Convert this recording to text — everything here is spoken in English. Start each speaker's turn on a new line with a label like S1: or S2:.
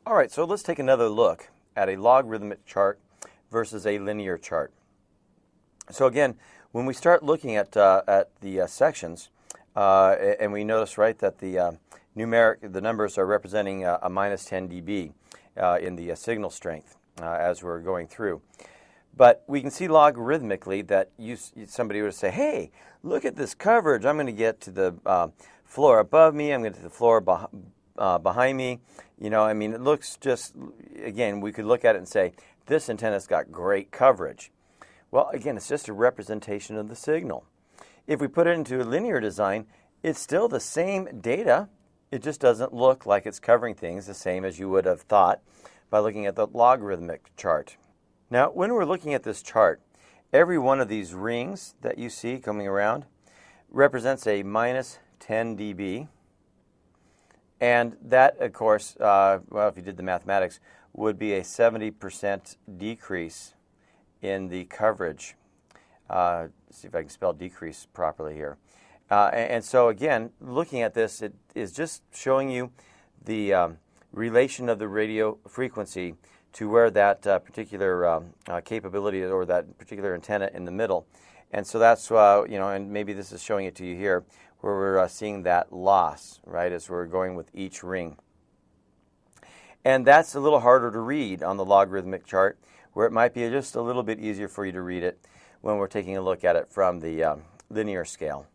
S1: All right, so let's take another look at a logarithmic chart versus a linear chart. So again, when we start looking at the sections, and we notice, right, that the numbers are representing a minus 10 dB in the signal strength as we're going through. But we can see logarithmically that somebody would say, hey, look at this coverage. I'm going to get to the floor above me. I'm going to the floor behind me. You know, I mean, it looks just, again, we could look at it and say, this antenna's got great coverage. Well, again, it's just a representation of the signal. If we put it into a linear design, it's still the same data. It just doesn't look like it's covering things the same as you would have thought by looking at the logarithmic chart. Now, when we're looking at this chart, every one of these rings that you see coming around represents a minus 10 dB. And that, of course, well, if you did the mathematics, would be a 70% decrease in the coverage. Let's see if I can spell decrease properly here. And so, again, looking at this, it is just showing you the relation of the radio frequency to where that particular capability or that particular antenna in the middle. And so that's, you know, and maybe this is showing it to you here, where we're seeing that loss, right, as we're going with each ring. And that's a little harder to read on the logarithmic chart, where it might be just a little bit easier for you to read it when we're taking a look at it from the linear scale.